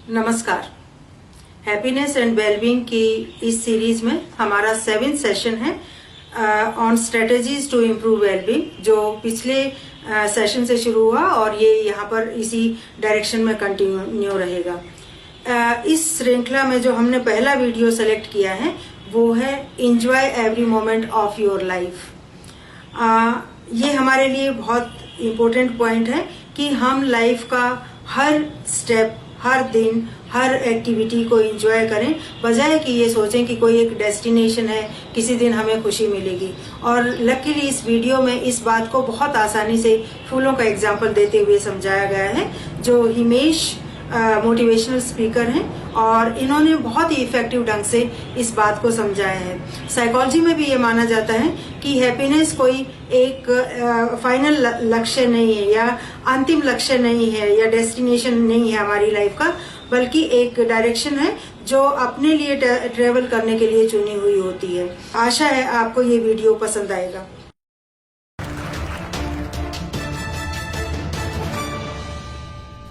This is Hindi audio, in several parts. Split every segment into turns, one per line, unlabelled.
नमस्कार। हैप्पीनेस एंड वेलबींग की इस सीरीज में हमारा 7th सेशन है on strategies to improve wellbeing, जो पिछले सेशन से शुरू हुआ और ये यहाँ पर इसी डायरेक्शन में कंटिन्यू रहेगा। इस श्रृंखला में जो हमने पहला वीडियो सेलेक्ट किया है वो है enjoy every moment of your life. ये हमारे लिए बहुत इम्पोर्टेंट पॉइंट है कि हम लाइफ का हर स्टेप, हर दिन, हर एक्टिविटी को एंजॉय करें, बजाय कि ये सोचें कि कोई एक डेस्टिनेशन है, किसी दिन हमें खुशी मिलेगी। और लकीली इस वीडियो में इस बात को बहुत आसानी से फूलों का एग्जाम्पल देते हुए समझाया गया है, जो हिमेश मोटिवेशनल स्पीकर हैं और इन्होंने बहुत ही इफेक्टिव ढंग से इस बात को समझाया है। साइकोलॉजी में भी ये माना जाता है कि हैप्पीनेस कोई एक फाइनल लक्ष्य नहीं है या अंतिम लक्ष्य नहीं है या डेस्टिनेशन नहीं है हमारी लाइफ का, बल्कि एक डायरेक्शन है जो अपने लिए ट्रेवल करने के लिए चुनी हुई होती है। आशा है आपको ये वीडियो पसंद आएगा।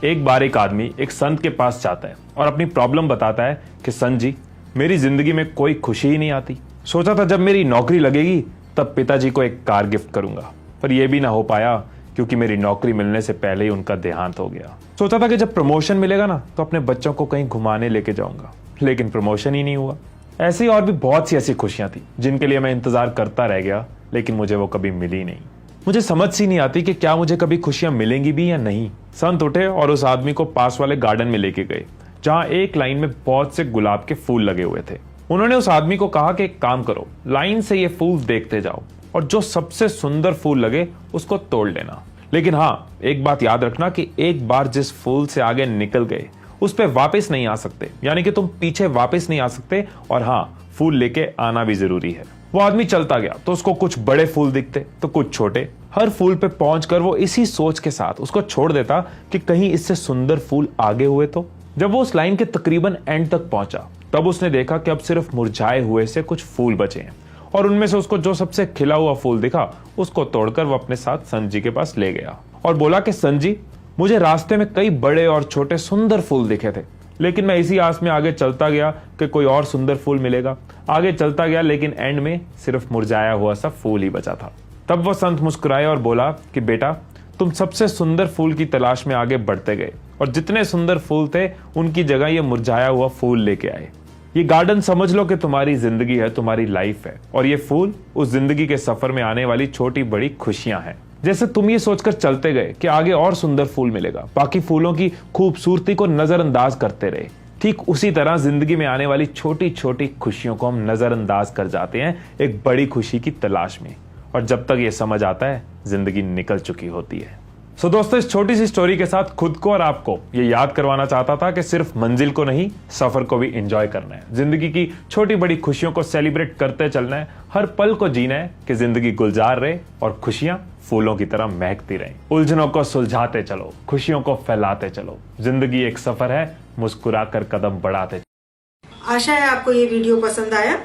एक बार एक आदमी एक संत के पास जाता है और अपनी प्रॉब्लम बताता है कि संत जी, मेरी जिंदगी में कोई खुशी ही नहीं आती। सोचा था जब मेरी नौकरी लगेगी तब पिताजी को एक कार गिफ्ट करूंगा, पर यह भी ना हो पाया क्योंकि मेरी नौकरी मिलने से पहले ही उनका देहांत हो गया। सोचा था कि जब प्रमोशन मिलेगा ना तो अपने बच्चों को कहीं घुमाने लेके जाऊंगा, लेकिन प्रमोशन ही नहीं हुआ। ऐसी और भी बहुत सी ऐसी खुशियां थी जिनके लिए मैं इंतजार करता रह गया, लेकिन मुझे वो कभी मिली नहीं। मुझे समझ सी नहीं आती कि क्या मुझे कभी खुशियां मिलेंगी भी या नहीं। संत उठे और उस आदमी को पास वाले गार्डन में लेके गए, जहां एक लाइन में बहुत से गुलाब के फूल लगे हुए थे। उन्होंने उस आदमी को कहा कि एक काम करो, लाइन से ये फूल देखते जाओ और जो सबसे सुंदर फूल लगे उसको तोड़ लेना। लेकिन हाँ, एक बात याद रखना कि एक बार जिस फूल से आगे निकल गए उस पे वापस नहीं आ सकते, यानी कि तुम पीछे वापस नहीं आ सकते। और हाँ, फूल लेके आना भी जरूरी है। वो आदमी चलता गया तो उसको कुछ बड़े फूल दिखते तो कुछ छोटे। हर फूल पे पहुंचकर वो इसी सोच के साथ उसको छोड़ देता कि कहीं इससे सुंदर फूल आगे हुए तो। जब वो उस लाइन के तकरीबन एंड तक पहुंचा तब उसने देखा कि अब सिर्फ मुरझाए हुए से कुछ फूल बचे हैं, और उनमें से उसको जो सबसे खिला हुआ फूल दिखा उसको तोड़कर वो अपने साथ संत जी के पास ले गया और बोला कि संत जी, मुझे रास्ते में कई बड़े और छोटे सुंदर फूल दिखे थे, लेकिन मैं इसी आस में आगे चलता गया कि कोई और सुंदर फूल मिलेगा। आगे चलता गया, लेकिन एंड में सिर्फ मुरझाया हुआ सा फूल ही बचा था। तब वो संत मुस्कुराए और बोला कि बेटा, तुम सबसे सुंदर फूल की तलाश में आगे बढ़ते गए और जितने सुंदर फूल थे उनकी जगह ये मुरझाया हुआ फूल लेके आए। ये गार्डन समझ लो कि तुम्हारी जिंदगी है, तुम्हारी लाइफ है, और ये फूल उस जिंदगी के सफर में आने वाली छोटी बड़ी खुशियां हैं। जैसे तुम ये सोचकर चलते गए कि आगे और सुंदर फूल मिलेगा, बाकी फूलों की खूबसूरती को नजरअंदाज करते रहे, ठीक उसी तरह जिंदगी में आने वाली छोटी छोटी खुशियों को हम नजरअंदाज कर जाते हैं एक बड़ी खुशी की तलाश में, और जब तक ये समझ आता है जिंदगी निकल चुकी होती है। सो दोस्तों, इस छोटी सी स्टोरी के साथ खुद को और आपको ये याद करवाना चाहता था कि सिर्फ मंजिल को नहीं, सफर को भी एंजॉय करना है। जिंदगी की छोटी बड़ी खुशियों को सेलिब्रेट करते चलना है, हर पल को जीना है कि जिंदगी गुलजार रहे और खुशियां फूलों की तरह महकती रहें। उलझनों को सुलझाते चलो, खुशियों को फैलाते चलो। जिंदगी एक सफर है, मुस्कुरा कर कदम बढ़ाते चलो।
आशा है आपको ये वीडियो पसंद आया।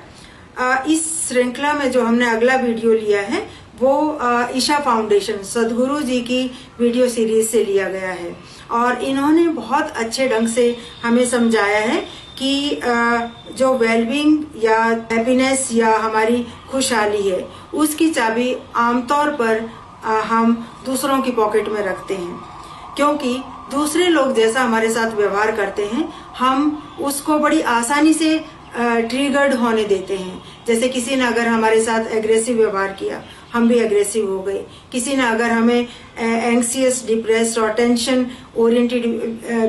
इस श्रृंखला में जो हमने अगला वीडियो लिया है वो ईशा फाउंडेशन सदगुरु जी की वीडियो सीरीज से लिया गया है, और इन्होंने बहुत अच्छे ढंग से हमें समझाया है कि जो वेलबींग या हैप्पीनेस या हमारी खुशहाली है उसकी चाबी आमतौर पर हम दूसरों की पॉकेट में रखते हैं, क्योंकि दूसरे लोग जैसा हमारे साथ व्यवहार करते हैं हम उसको बड़ी आसानी से ट्रिगर्ड होने देते हैं। जैसे किसी ने अगर हमारे साथ एग्रेसिव व्यवहार किया, हम भी एग्रेसिव हो गए। किसी ने अगर हमें एंग्सियस, डिप्रेस्ड और टेंशन ओरिएंटेड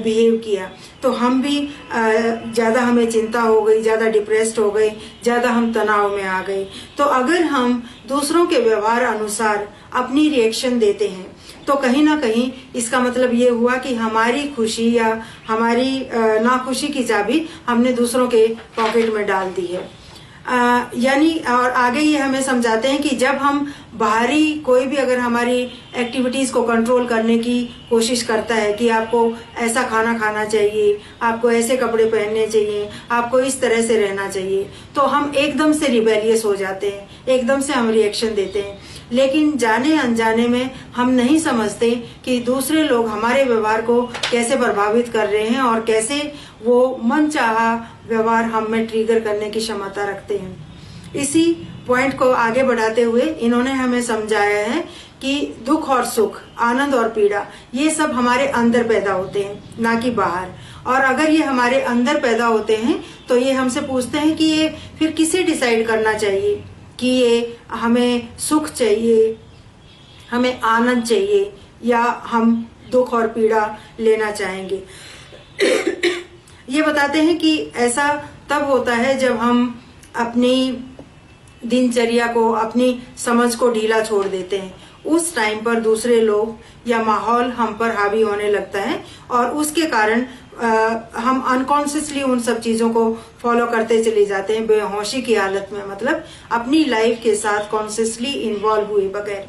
बिहेव किया तो हम भी ज्यादा हमें चिंता हो गई, ज्यादा डिप्रेस्ड हो गए, ज्यादा हम तनाव में आ गए। तो अगर हम दूसरों के व्यवहार अनुसार अपनी रिएक्शन देते हैं तो कहीं ना कहीं इसका मतलब ये हुआ कि हमारी खुशी या हमारी नाखुशी की चाबी हमने दूसरों के पॉकेट में डाल दी है। यानी और आगे ये हमें समझाते हैं कि जब हम बाहरी कोई भी अगर हमारी एक्टिविटीज को कंट्रोल करने की कोशिश करता है कि आपको ऐसा खाना खाना चाहिए, आपको ऐसे कपड़े पहनने चाहिए, आपको इस तरह से रहना चाहिए, तो हम एकदम से रिबेलियस हो जाते हैं, एकदम से हम रिएक्शन देते हैं। लेकिन जाने अनजाने में हम नहीं समझते कि दूसरे लोग हमारे व्यवहार को कैसे प्रभावित कर रहे हैं और कैसे वो मनचाहा व्यवहार हम में ट्रिगर करने की क्षमता रखते हैं। इसी पॉइंट को आगे बढ़ाते हुए इन्होंने हमें समझाया है कि दुख और सुख, आनंद और पीड़ा, ये सब हमारे अंदर पैदा होते हैं, ना कि बाहर। और अगर ये हमारे अंदर पैदा होते हैं तो ये हमसे पूछते हैं कि ये फिर किसे डिसाइड करना चाहिए कि ये हमें सुख चाहिए, हमें आनंद चाहिए, या हम दुख और पीड़ा लेना चाहेंगे। ये बताते हैं कि ऐसा तब होता है जब हम अपनी दिनचर्या को, अपनी समझ को ढीला छोड़ देते हैं। उस टाइम पर दूसरे लोग या माहौल हम पर हावी होने लगता है और उसके कारण हम अनकॉन्शियसली उन सब चीजों को फॉलो करते चले जाते हैं, बेहोशी की हालत में, मतलब अपनी लाइफ के साथ कॉन्शियसली इन्वॉल्व हुए बगैर।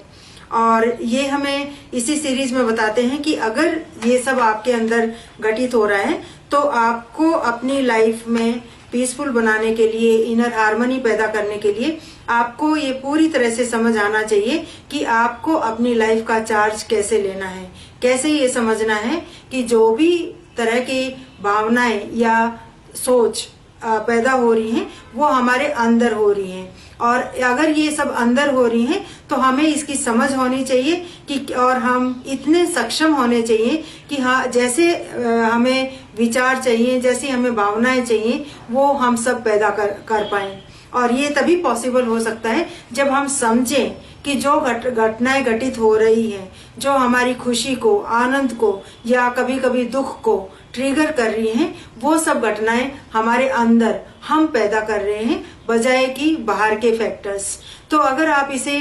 और ये हमें इसी सीरीज में बताते हैं कि अगर ये सब आपके अंदर घटित हो रहा है तो आपको अपनी लाइफ में पीसफुल बनाने के लिए, इनर हार्मनी पैदा करने के लिए आपको ये पूरी तरह से समझ आना चाहिए कि आपको अपनी लाइफ का चार्ज कैसे लेना है। कैसे ये समझना है कि जो भी तरह की भावनाएं या सोच पैदा हो रही हैं वो हमारे अंदर हो रही हैं, और अगर ये सब अंदर हो रही हैं तो हमें इसकी समझ होनी चाहिए कि, और हम इतने सक्षम होने चाहिए कि हाँ, जैसे हमें विचार चाहिए, जैसी हमें भावनाएं चाहिए, वो हम सब पैदा कर पाएं। और ये तभी पॉसिबल हो सकता है जब हम समझें कि जो घटनाएं घटित हो रही हैं, जो हमारी खुशी को, आनंद को या कभी कभी दुख को ट्रिगर कर रही हैं, वो सब घटनाएं हमारे अंदर हम पैदा कर रहे हैं, बजाय कि बाहर के फैक्टर्स। तो अगर आप इसे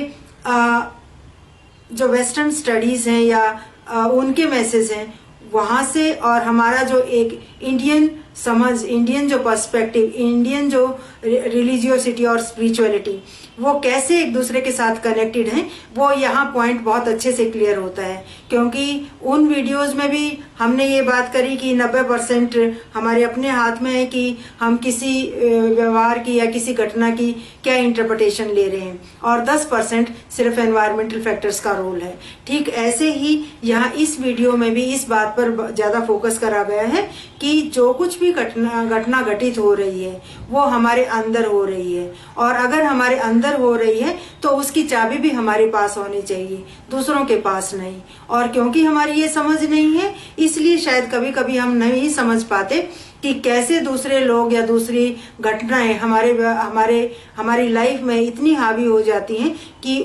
जो वेस्टर्न स्टडीज हैं या उनके मैसेज हैं वहां से, और हमारा जो एक इंडियन समझ, इंडियन जो पर्सपेक्टिव, इंडियन जो रिलीजियोसिटी और स्पिरिचुअलिटी, वो कैसे एक दूसरे के साथ कनेक्टेड हैं, वो यहाँ पॉइंट बहुत अच्छे से क्लियर होता है। क्योंकि उन वीडियोस में भी हमने ये बात करी कि 90% हमारे अपने हाथ में है कि हम किसी व्यवहार की या किसी घटना की क्या इंटरप्रिटेशन ले रहे हैं, और 10% सिर्फ एनवायरमेंटल फैक्टर्स का रोल है। ठीक ऐसे ही यहाँ इस वीडियो में भी इस बात पर ज्यादा फोकस करा गया है कि जो कुछ भी घटना घटित हो रही है वो हमारे अंदर हो रही है, और अगर हमारे अंदर हो रही है तो उसकी चाबी भी हमारे पास होनी चाहिए, दूसरों के पास नहीं। और क्योंकि हमारी ये समझ नहीं है, इसलिए शायद कभी कभी हम नहीं समझ पाते कि कैसे दूसरे लोग या दूसरी घटनाएं हमारी लाइफ में इतनी हावी हो जाती हैं कि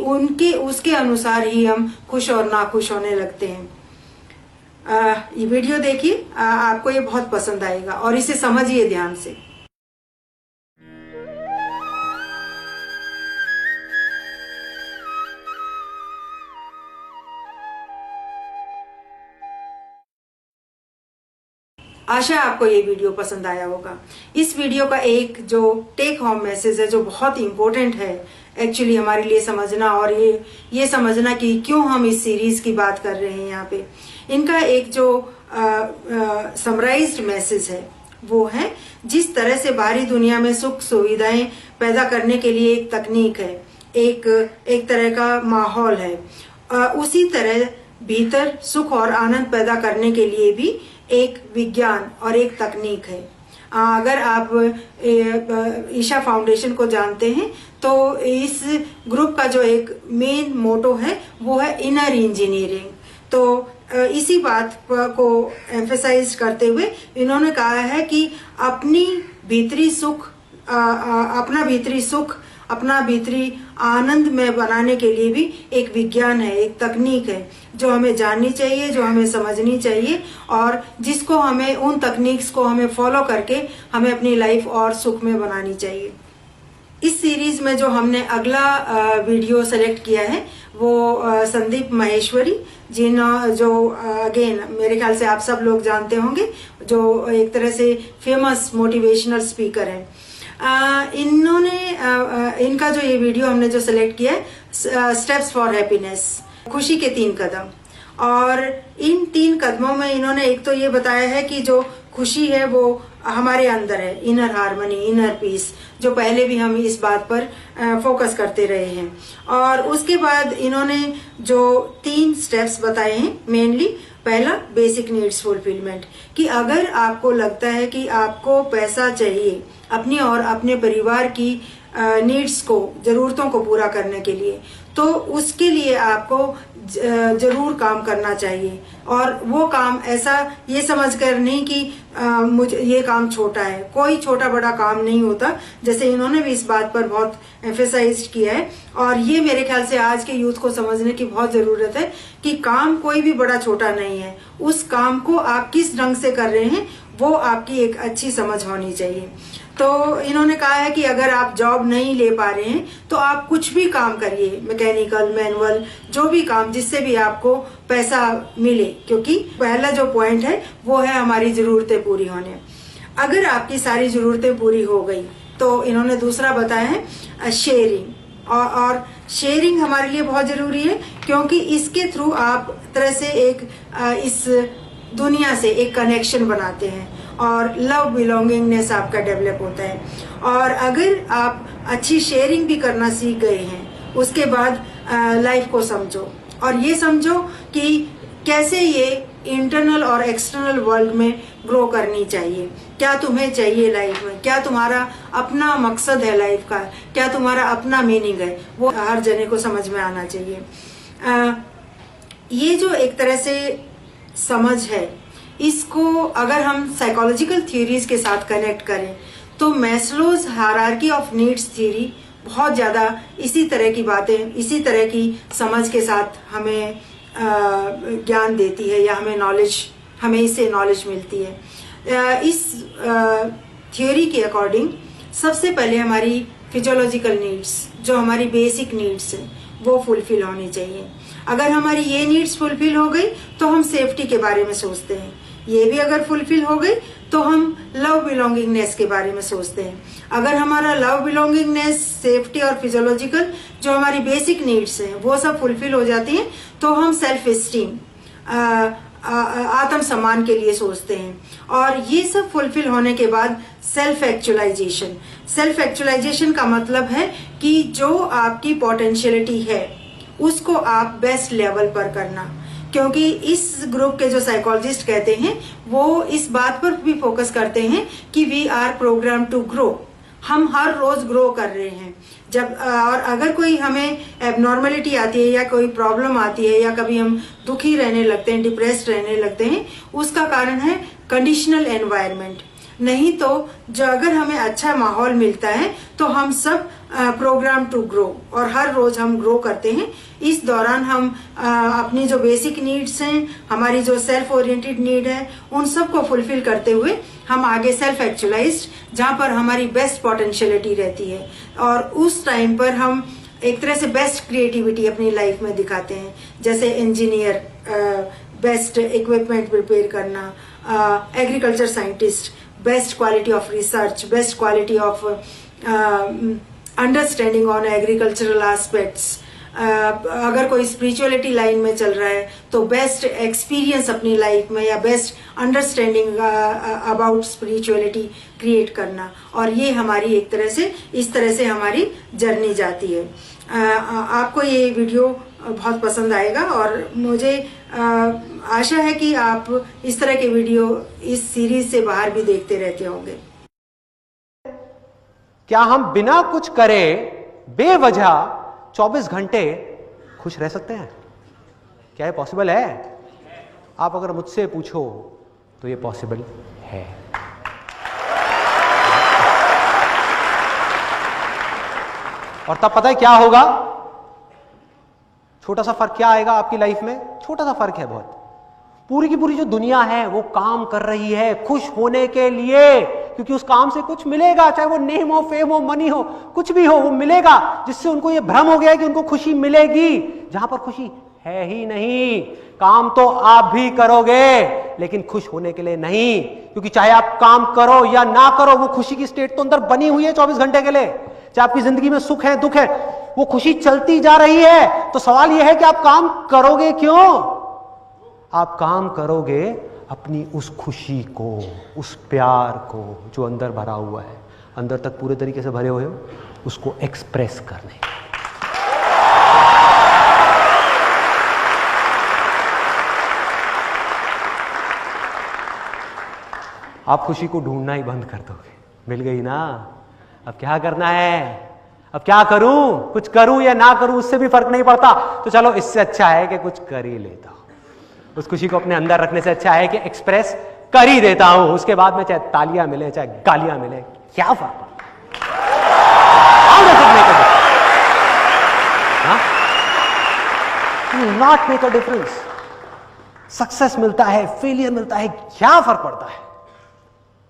उसके अनुसार ही हम खुश और नाखुश होने लगते हैं। ये वीडियो देखिए, आपको ये बहुत पसंद आएगा और इसे समझिए ध्यान से। आशा आपको ये वीडियो पसंद आया होगा। इस वीडियो का एक जो टेक होम मैसेज है, जो बहुत इंपॉर्टेंट है एक्चुअली हमारे लिए समझना, और ये समझना कि क्यों हम इस सीरीज की बात कर रहे हैं यहाँ पे। इनका एक जो समराइज्ड मैसेज है वो है, जिस तरह से बाहरी दुनिया में सुख सुविधाएं पैदा करने के लिए एक तकनीक है, एक तरह का माहौल है, उसी तरह भीतर सुख और आनंद पैदा करने के लिए भी एक विज्ञान और एक तकनीक है। अगर आप ईशा फाउंडेशन को जानते हैं तो इस ग्रुप का जो एक मेन मोटो है वो है इनर इंजीनियरिंग। तो इसी बात को एम्फेसाइज करते हुए इन्होंने कहा है कि अपना भीतरी सुख, अपना भीतरी आनंद में बनाने के लिए भी एक विज्ञान है, एक तकनीक है जो हमें जाननी चाहिए, जो हमें समझनी चाहिए, और जिसको हमें, उन तकनीक्स को हमें फॉलो करके हमें अपनी लाइफ और सुख में बनानी चाहिए। इस सीरीज में जो हमने अगला वीडियो सेलेक्ट किया है वो संदीप माहेश्वरी जो अगेन मेरे ख्याल से आप सब लोग जानते होंगे, जो एक तरह से फेमस मोटिवेशनल स्पीकर हैं। इनका जो ये वीडियो हमने जो सिलेक्ट किया है, स्टेप्स फॉर हैप्पीनेस, खुशी के 3 कदम। और इन 3 कदमों में इन्होंने एक तो ये बताया है कि जो खुशी है वो हमारे अंदर है, इनर हार्मनी, इनर पीस, जो पहले भी हम इस बात पर फोकस करते रहे हैं। और उसके बाद इन्होंने जो 3 स्टेप्स बताए हैं, मेनली पहला बेसिक नीड्स फुलफिलमेंट, कि अगर आपको लगता है कि आपको पैसा चाहिए अपनी और अपने परिवार की नीड्स को, जरूरतों को पूरा करने के लिए, तो उसके लिए आपको जरूर काम करना चाहिए। और वो काम ऐसा ये समझकर नहीं कि मुझे ये काम छोटा है, कोई छोटा बड़ा काम नहीं होता, जैसे इन्होंने भी इस बात पर बहुत एम्फेसाइज किया है। और ये मेरे ख्याल से आज के यूथ को समझने की बहुत जरूरत है कि काम कोई भी बड़ा छोटा नहीं है, उस काम को आप किस ढंग से कर रहे हैं वो आपकी एक अच्छी समझ होनी चाहिए। तो इन्होंने कहा है कि अगर आप जॉब नहीं ले पा रहे हैं तो आप कुछ भी काम करिए, मैकेनिकल, मैनुअल, जो भी काम जिससे भी आपको पैसा मिले, क्योंकि पहला जो पॉइंट है वो है हमारी जरूरतें पूरी होने। अगर आपकी सारी जरूरतें पूरी हो गई तो इन्होंने दूसरा बताया है शेयरिंग। और शेयरिंग हमारे लिए बहुत जरूरी है, क्योंकि इसके थ्रू आप तरह से एक इस दुनिया से एक कनेक्शन बनाते हैं और लव बिलोंगिंगनेस आपका डेवलप होता है। और अगर आप अच्छी शेयरिंग भी करना सीख गए हैं, उसके बाद लाइफ को समझो और ये समझो कि कैसे ये इंटरनल और एक्सटर्नल वर्ल्ड में ग्रो करनी चाहिए। क्या तुम्हें चाहिए लाइफ में, क्या तुम्हारा अपना मकसद है लाइफ का, क्या तुम्हारा अपना मीनिंग है, वो हर जने को समझ में आना चाहिए। ये जो एक तरह से समझ है, इसको अगर हम साइकोलॉजिकल थ्योरीज के साथ कनेक्ट करें तो Maslow's hierarchy of needs theory बहुत ज्यादा इसी तरह की बातें, इसी तरह की समझ के साथ हमें ज्ञान देती है, या हमें इससे नॉलेज मिलती है। इस थ्योरी के अकॉर्डिंग सबसे पहले हमारी फिजियोलॉजिकल नीड्स, जो हमारी बेसिक नीड्स हैं, वो फुलफिल होनी चाहिए। अगर हमारी ये नीड्स फुलफिल हो गई तो हम सेफ्टी के बारे में सोचते हैं, ये भी अगर फुलफिल हो गई तो हम लव बिलोंगिंगनेस के बारे में सोचते हैं। अगर हमारा लव बिलोंगिंगनेस, सेफ्टी और फिजियोलॉजिकल जो हमारी बेसिक नीड्स हैं वो सब फुलफिल हो जाती हैं तो हम सेल्फ एस्टीम, आत्म सम्मान के लिए सोचते हैं। और ये सब फुलफिल होने के बाद सेल्फ एक्चुअलाइजेशन। सेल्फ एक्चुअलाइजेशन का मतलब है कि जो आपकी पोटेंशियलिटी है उसको आप बेस्ट लेवल पर करना, क्योंकि इस ग्रुप के जो साइकोलॉजिस्ट कहते हैं वो इस बात पर भी फोकस करते हैं कि we are program to grow. हम हर रोज ग्रो कर रहे हैं। जब और अगर कोई हमें एबनॉर्मलिटी आती है या कोई प्रॉब्लम आती है या कभी हम दुखी रहने लगते हैं, डिप्रेस्ड रहने लगते हैं, उसका कारण है कंडीशनल एनवायरनमेंट। नहीं तो जो अगर हमें अच्छा माहौल मिलता है तो हम सब प्रोग्राम टू ग्रो, और हर रोज हम ग्रो करते हैं। इस दौरान हम अपनी जो बेसिक नीड्स हैं, हमारी जो सेल्फ ओरिएंटेड नीड है, उन सबको फुलफिल करते हुए हम आगे सेल्फ एक्चुअलाइज्ड, जहां पर हमारी बेस्ट पोटेंशियलिटी रहती है, और उस टाइम पर हम एक तरह से बेस्ट क्रिएटिविटी अपनी लाइफ में दिखाते हैं। जैसे इंजीनियर, बेस्ट इक्विपमेंट प्रिपेयर करना, agriculture scientist, best quality of research, best quality of understanding on agricultural aspects. अगर कोई स्पिरिचुअलिटी लाइन में चल रहा है तो बेस्ट एक्सपीरियंस अपनी लाइफ में या best understanding about spirituality create करना। और ये हमारी एक तरह से, इस तरह से हमारी जर्नी जाती है। आपको ये वीडियो बहुत पसंद आएगा और मुझे आशा है कि आप इस तरह के वीडियो इस सीरीज से बाहर भी देखते रहते होंगे।
क्या हम बिना कुछ करे बेवजह 24 घंटे खुश रह सकते हैं? क्या ये पॉसिबल है? आप अगर मुझसे पूछो तो ये पॉसिबल है। और तब पता है क्या होगा? छोटा सा फर्क क्या आएगा आपकी लाइफ में? छोटा सा फर्क है बहुत। पूरी की पूरी जो दुनिया है वो काम कर रही है खुश होने के लिए, क्योंकि उस काम से कुछ मिलेगा, चाहे वो नेम हो, फेम हो, मनी हो, कुछ भी हो, वो मिलेगा, जिससे उनको ये भ्रम हो गया है कि उनको खुशी मिलेगी। जहां पर खुशी है ही नहीं। काम तो आप भी करोगे लेकिन खुश होने के लिए नहीं, क्योंकि चाहे आप काम करो या ना करो, वो खुशी की स्टेट तो अंदर बनी हुई है 24 घंटे के लिए। चाहे आपकी जिंदगी में सुख है दुख है, वो खुशी चलती जा रही है। तो सवाल यह है कि आप काम करोगे क्यों? आप काम करोगे अपनी उस खुशी को, उस प्यार को जो अंदर भरा हुआ है, अंदर तक पूरे तरीके से भरे हुए हो, उसको एक्सप्रेस करने। आप खुशी को ढूंढना ही बंद कर दोगे। मिल गई ना, अब क्या करना है? अब क्या करूं? कुछ करूं या ना करूं उससे भी फर्क नहीं पड़ता। तो चलो, इससे अच्छा है कि कुछ कर ही लेता हूं। उस खुशी को अपने अंदर रखने से अच्छा है कि एक्सप्रेस कर ही देता हूं। उसके बाद में चाहे तालियां मिले चाहे गालियां मिले, क्या फर्क पड़ता? Not make a difference. Success मिलता है, फेलियर मिलता है, क्या फर्क पड़ता है?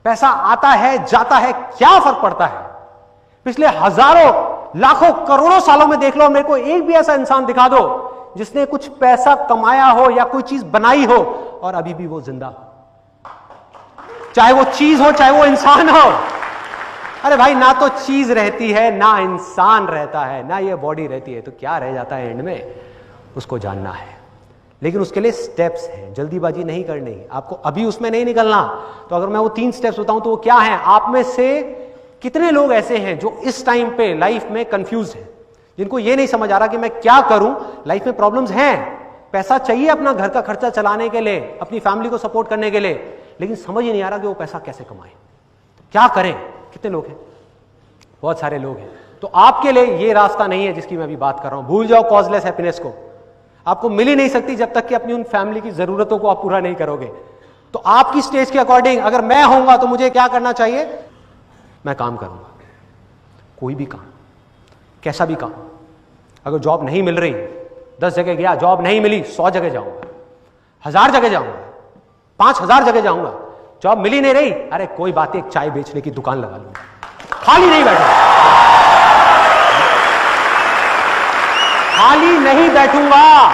पैसा आता है जाता है, क्या फर्क पड़ता है? पिछले हजारों लाखों करोड़ों सालों में देख लो, मेरे को एक भी ऐसा इंसान दिखा दो जिसने कुछ पैसा कमाया हो या कोई चीज बनाई हो और अभी भी वो जिंदा हो। चाहे वो चीज हो चाहे वो इंसान हो। अरे भाई, ना तो चीज रहती है ना इंसान रहता है, ना ये बॉडी रहती है, तो क्या रह जाता है एंड में? उसको जानना है। लेकिन उसके लिए स्टेप्स हैं, जल्दीबाजी नहीं करनी, आपको अभी उसमें नहीं निकलना। तो अगर मैं वो 3 स्टेप्स बताऊं तो वो क्या है? आप में से कितने लोग ऐसे हैं जो इस टाइम पे लाइफ में कंफ्यूज हैं, जिनको ये नहीं समझ आ रहा कि मैं क्या करूं? लाइफ में प्रॉब्लम्स हैं, पैसा चाहिए अपना घर का खर्चा चलाने के लिए, अपनी फैमिली को सपोर्ट करने के लिए, लेकिन समझ ही नहीं आ रहा कि वो पैसा कैसे कमाएं, क्या करें? कितने लोग हैं? बहुत सारे लोग हैं। तो आपके लिए ये रास्ता नहीं है जिसकी मैं अभी बात कर रहा हूं। भूल जाओ कॉजलेस हैप्पीनेस को, आपको मिल ही नहीं सकती जब तक कि अपनी उन फैमिली की जरूरतों को आप पूरा नहीं करोगे। तो आपकी स्टेज के अकॉर्डिंग अगर मैं होऊंगा तो मुझे क्या करना चाहिए? मैं काम करूंगा, कोई भी काम, कैसा भी काम। अगर जॉब नहीं मिल रही, 10 जगह गया, जॉब नहीं मिली, 100 जगह जाऊंगा, 1000 जगह जाऊंगा, 5000 जगह जाऊंगा, जॉब मिली नहीं रही, अरे कोई बात नहीं, एक चाय बेचने की दुकान लगा लूंगा, खाली नहीं बैठूंगा, खाली नहीं बैठूंगा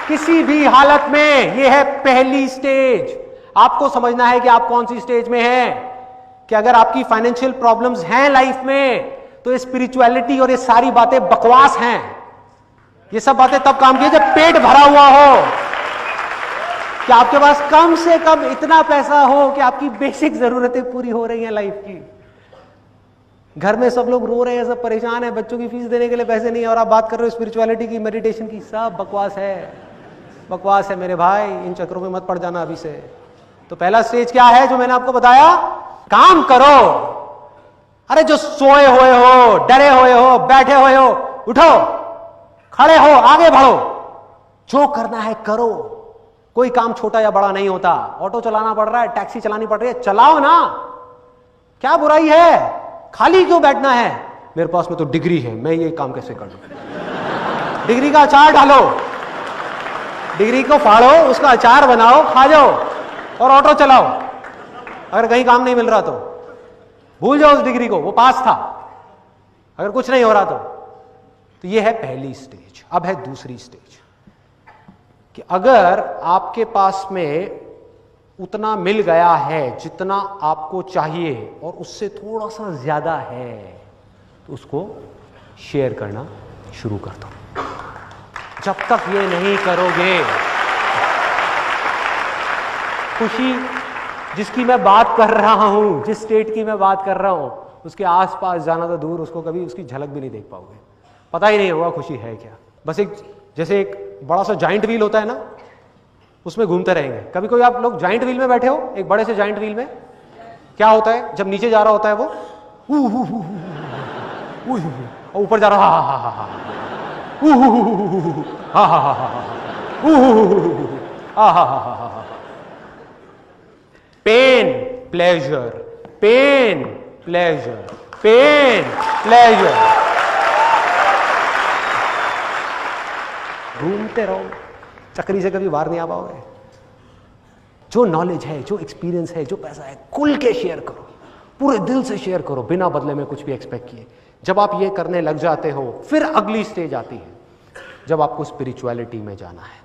किसी भी हालत में। यह है पहली स्टेज। आपको समझना है कि आप कौन सी स्टेज में हैं। कि अगर आपकी फाइनेंशियल प्रॉब्लम्स हैं लाइफ में, तो ये स्पिरिचुअलिटी और ये सारी बातें बकवास हैं। ये सब बातें तब काम की जब पेट भरा हुआ हो, कि आपके पास कम से कम इतना पैसा हो कि आपकी बेसिक जरूरतें पूरी हो रही हैं लाइफ की। घर में सब लोग रो रहे हैं, सब परेशान हैं, बच्चों की फीस देने के लिए पैसे नहीं है, और आप बात कर रहे हो स्पिरिचुअलिटी की, मेडिटेशन की। सब बकवास है, बकवास है मेरे भाई। इन चक्करों में मत पड़ जाना अभी से। तो पहला स्टेज क्या है जो मैंने आपको बताया? काम करो। अरे जो सोए हुए हो, डरे हुए हो, बैठे हुए हो, उठो, खड़े हो, आगे बढ़ो, जो करना है करो। कोई काम छोटा या बड़ा नहीं होता। ऑटो चलाना पड़ रहा है, टैक्सी चलानी पड़ रही है, चलाओ ना, क्या बुराई है? खाली क्यों बैठना है? मेरे पास में तो डिग्री है, मैं ये काम कैसे कर लूं? डिग्री का अचार डालो, डिग्री को फाड़ो, उसका अचार बनाओ, खा जाओ और ऑटो चलाओ। अगर कहीं काम नहीं मिल रहा तो भूल जाओ उस डिग्री को, वो पास था। अगर कुछ नहीं हो रहा तो ये है पहली स्टेज। अब है दूसरी स्टेज, कि अगर आपके पास में उतना मिल गया है जितना आपको चाहिए और उससे थोड़ा सा ज्यादा है, तो उसको शेयर करना शुरू कर दो। जब तक ये नहीं करोगे, खुशी जिसकी मैं बात कर रहा हूं, जिस स्टेट की मैं बात कर रहा हूं, उसके आसपास जाना तो दूर, उसको कभी उसकी झलक भी नहीं देख पाओगे। पता ही नहीं होगा खुशी है क्या। बस एक, जैसे एक बड़ा सा जाइंट व्हील होता है ना, उसमें घूमते रहेंगे। कभी कोई आप लोग जाइंट व्हील में बैठे हो? एक बड़े से जाइंट व्हील में क्या होता है? जब नीचे जा रहा होता है वो और ऊपर जा रहा, हा हा हा हा हा, pain pleasure, pain pleasure, pain pleasure, घूमते रहो, चक्री से कभी बाहर नहीं आ पाओगे। जो नॉलेज है, जो एक्सपीरियंस है, जो पैसा है, खुल के शेयर करो, पूरे दिल से शेयर करो, बिना बदले में कुछ भी एक्सपेक्ट किए। जब आप ये करने लग जाते हो, फिर अगली स्टेज आती है जब आपको स्पिरिचुअलिटी में जाना है।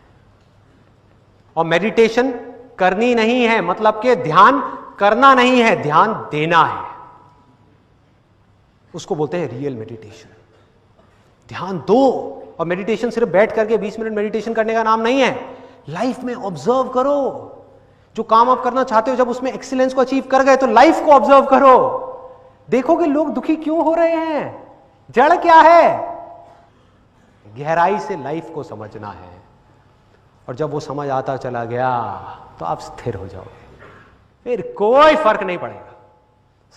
और मेडिटेशन करनी नहीं है, मतलब कि ध्यान करना नहीं है, ध्यान देना है, उसको बोलते हैं रियल मेडिटेशन। ध्यान दो। और मेडिटेशन सिर्फ बैठ करके 20 मिनट मेडिटेशन करने का नाम नहीं है, लाइफ में ऑब्जर्व करो। जो काम आप करना चाहते हो, जब उसमें एक्सीलेंस को अचीव कर गए तो लाइफ को ऑब्जर्व करो। देखो कि लोग दुखी क्यों हो रहे हैं, जड़ क्या है। गहराई से लाइफ को समझना है, और जब वो समझ आता चला गया तो आप स्थिर हो जाओगे, फिर कोई फर्क नहीं पड़ेगा।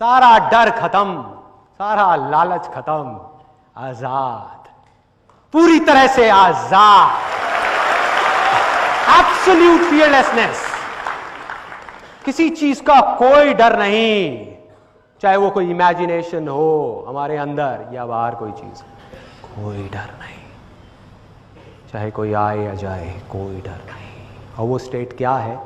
सारा डर खत्म, सारा लालच खत्म, आजाद, पूरी तरह से आजाद, एब्सोल्यूट फियरलेसनेस, किसी चीज का कोई डर नहीं, चाहे वो कोई इमेजिनेशन हो हमारे अंदर या बाहर कोई चीज, कोई डर नहीं, चाहे कोई आए या जाए, कोई डर नहीं। और वो स्टेट क्या है,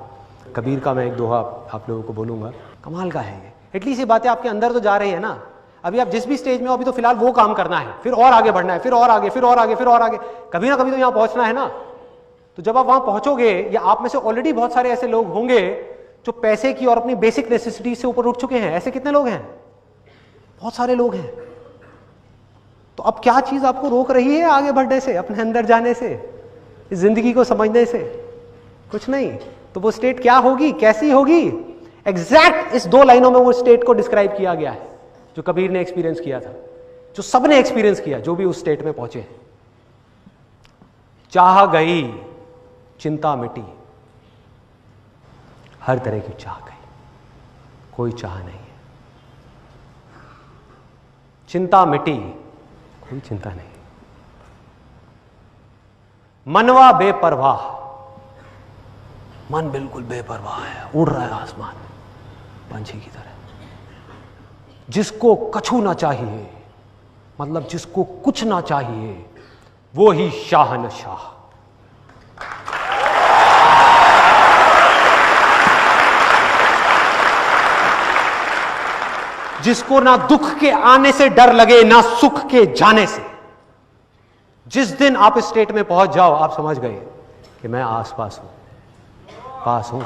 कबीर का मैं एक दोहा आप लोगों को बोलूंगा, कमाल का है ये। एटलीस्ट ये बातें आपके अंदर तो जा रही है ना। अभी आप जिस भी स्टेज में हो, अभी तो फिलहाल वो काम करना है, फिर और आगे बढ़ना है, फिर और आगे, फिर और आगे, फिर और आगे, कभी ना कभी तो यहां पहुंचना है ना। तो जब आप वहां पहुंचोगे, या आप में से ऑलरेडी बहुत सारे ऐसे लोग होंगे जो पैसे की और अपनी बेसिक नेसेसिटी से ऊपर उठ चुके हैं। ऐसे कितने लोग हैं, बहुत सारे लोग हैं। तो अब क्या चीज आपको रोक रही है आगे बढ़ने से, अपने अंदर जाने से, इस जिंदगी को समझने से? कुछ नहीं। तो वो स्टेट क्या होगी, कैसी होगी? एग्जैक्ट इस 2 लाइनों में वो स्टेट को डिस्क्राइब किया गया है जो कबीर ने एक्सपीरियंस किया था, जो सबने एक्सपीरियंस किया, जो भी उस स्टेट में पहुंचे। चाह गई, चिंता मिटी, हर तरह की चाह गई, कोई चाह नहीं है। चिंता मिटी, कोई चिंता नहीं। मनवा बेपरवाह, मन बिल्कुल बेपरवाह है, उड़ रहा है आसमान पंछी की तरह। जिसको कछु ना चाहिए, मतलब जिसको कुछ ना चाहिए, वो ही शाहनशाह। जिसको ना दुख के आने से डर लगे, ना सुख के जाने से। जिस दिन आप इस स्टेट में पहुंच जाओ, आप समझ गए कि मैं आसपास हूं, पास हूं।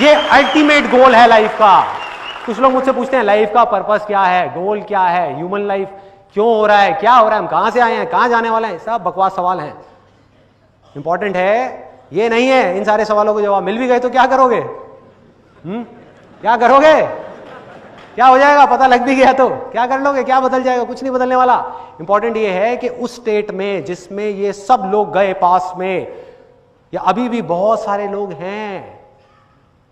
ये अल्टीमेट गोल है लाइफ का। कुछ लोग मुझसे पूछते हैं लाइफ का पर्पस क्या है, गोल क्या है, ह्यूमन लाइफ क्यों हो रहा है, क्या हो रहा है, हम कहां से आए हैं, कहां जाने वाले हैं। सब बकवास सवाल हैं। इंपॉर्टेंट है ये नहीं है। इन सारे सवालों को जवाब मिल भी गए तो क्या करोगे? क्या करोगे? क्या हो जाएगा? पता लग भी गया तो क्या कर लोगे? क्या बदल जाएगा? कुछ नहीं बदलने वाला। इंपॉर्टेंट ये है कि उस स्टेट में जिसमें ये सब लोग गए पास में, या अभी भी बहुत सारे लोग हैं,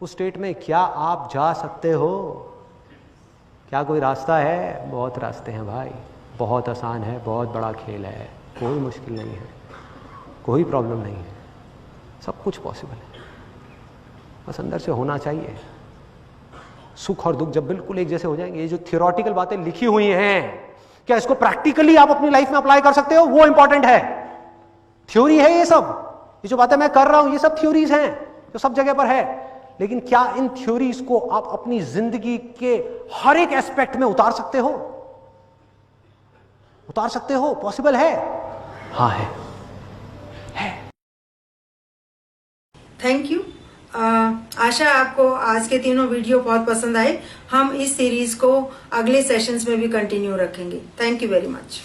उस स्टेट में क्या आप जा सकते हो? क्या कोई रास्ता है? बहुत रास्ते हैं भाई, बहुत आसान है, बहुत बड़ा खेल है, कोई मुश्किल नहीं है, कोई प्रॉब्लम नहीं है, सब कुछ पॉसिबल है, बस अंदर से होना चाहिए। सुख और दुख जब बिल्कुल एक जैसे हो जाएंगे, ये जो थियोरेटिकल बातें लिखी हुई हैं, क्या इसको प्रैक्टिकली आप अपनी लाइफ में अप्लाई कर सकते हो? वो इंपॉर्टेंट है। थ्योरी है ये सब, ये जो बातें मैं कर रहा हूं ये सब थ्योरीज हैं जो सब जगह पर है, लेकिन क्या इन थ्योरीज को आप अपनी जिंदगी के हर एक एस्पेक्ट में उतार सकते हो? उतार सकते हो? पॉसिबल है? हाँ है।
Thank you. आशा आपको आज के तीनों वीडियो बहुत पसंद आए। हम इस सीरीज को अगले सेशंस में भी कंटिन्यू रखेंगे। Thank you very much.